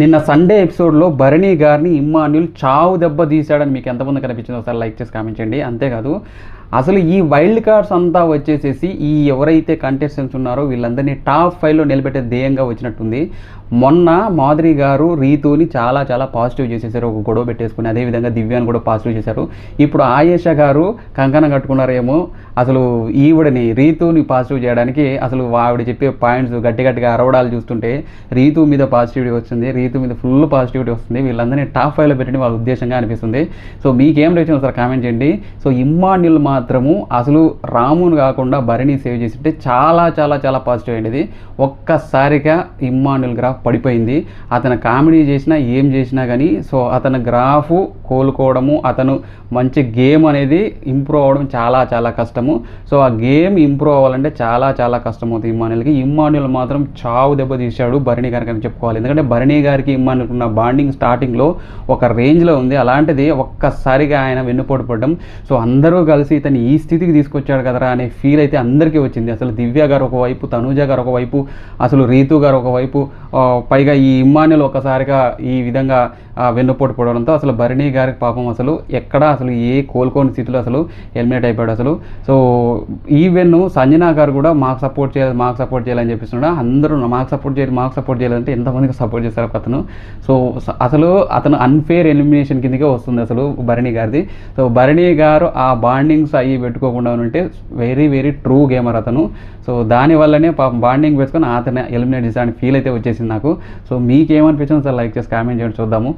నిన్న సండే ఎపిసోడ్లో భరణి గారిని ఇమ్మాన్యుల్ చావు దెబ్బ తీశాడని మీకు ఎంతమంది కనిపించిందో ఒకసారి లైక్ చేసి కామెంట్ చేయండి. అంతేకాదు అసలు ఈ వైల్డ్ కార్డ్స్ అంతా వచ్చేసేసి ఈ ఎవరైతే కంటెస్టెంట్స్ ఉన్నారో వీళ్ళందరినీ టాప్ 5లో నిలబెట్టే ధ్యేయంగా వచ్చినట్టుంది. మొన్న మాధురి గారు రీతుని చాలా చాలా పాజిటివ్ చేసేసారు, ఒక గొడవ పెట్టేసుకుని. అదేవిధంగా దివ్యాన్ని కూడా పాజిటివ్ చేశారు. ఇప్పుడు ఆయేషా గారు కంకణం కట్టుకున్నారేమో అసలు ఈవిడని రీతుని పాజిటివ్ చేయడానికి. అసలు ఆవిడ చెప్పే పాయింట్స్ గట్టిగా అరవడాలు చూస్తుంటే రీతు మీద పాజిటివిటీ వస్తుంది, రీతు మీద ఫుల్ పాజిటివిటీ వస్తుంది. వీళ్ళందరినీ టాప్ 5లో పెట్టిన వాళ్ళ ఉద్దేశంగా అనిపిస్తుంది. సో మీకేం రేషన్ ఒకసారి కామెంట్ చేయండి. సో ఇమ్మాన్యుల్ మాత్రము అసలు రామును కాకుండా భరణి సేవ్ చేసింటే చాలా చాలా చాలా పాజిటివ్ అయింది. ఒక్కసారిగా ఇమ్మాన్యుల్ గ్రాఫ్ పడిపోయింది. అతను కామెడీ చేసినా ఏం చేసినా కానీ సో అతని గ్రాఫ్ కోలుకోవడము, అతను మంచి గేమ్ అనేది ఇంప్రూవ్ అవ్వడం చాలా చాలా కష్టము. సో ఆ గేమ్ ఇంప్రూవ్ అవ్వాలంటే చాలా చాలా కష్టం అవుతుంది ఇమ్మాన్యుల్కి. ఇమ్మాన్యుల్ మాత్రం చావు దెబ్బ తీశాడు భరణి గారికి అని చెప్పుకోవాలి. ఎందుకంటే భరణి గారికి ఇమ్మాన్యుల్కి ఉన్న బాండింగ్ స్టార్టింగ్లో ఒక రేంజ్లో ఉంది. అలాంటిది ఒక్కసారిగా ఆయన వెన్నుపోటు పడడం, సో అందరూ కలిసి ఇతను ఈ స్థితికి తీసుకొచ్చాడు కదరా అనే ఫీల్ అయితే అందరికీ వచ్చింది. అసలు దివ్య గారు ఒకవైపు, తనూజ గారు ఒకవైపు, అసలు రీతు గారు ఒకవైపు, పైగా ఈ ఇమ్మాన్యుల్ ఒక్కసారిగా ఈ విధంగా వెన్నుపోటు పడడంతో అసలు భరణి గారికి పాపం అసలు అసలు ఏ కోలుకోని స్థితిలో అసలు ఎలిమినేట్ అయిపోయాడు అసలు. సో ఈవెన్ సంజనా గారు కూడా మాకు సపోర్ట్ చేయాలని చెప్పిస్తున్నాడు. అందరూ మాకు సపోర్ట్ చేయాలంటే ఎంతమందికి సపోర్ట్ చేస్తారు అతను. సో అసలు అతను అన్ఫేర్ ఎలిమినేషన్ కిందకే వస్తుంది అసలు భరణి గారిది. సో భరణి గారు ఆ బాండింగ్స్ అవి పెట్టుకోకుండా ఉంటే వెరీ వెరీ ట్రూ గేమర్ అతను. సో దానివల్లనే బాండింగ్ పెట్టుకొని అతను ఎలిమినేట్ చేశాడని ఫీల్ అయితే వచ్చేసింది నాకు. సో మీకేమనిపించింది సార్ లైక్ చేసి కామెంట్ చేయండి, చూద్దాము.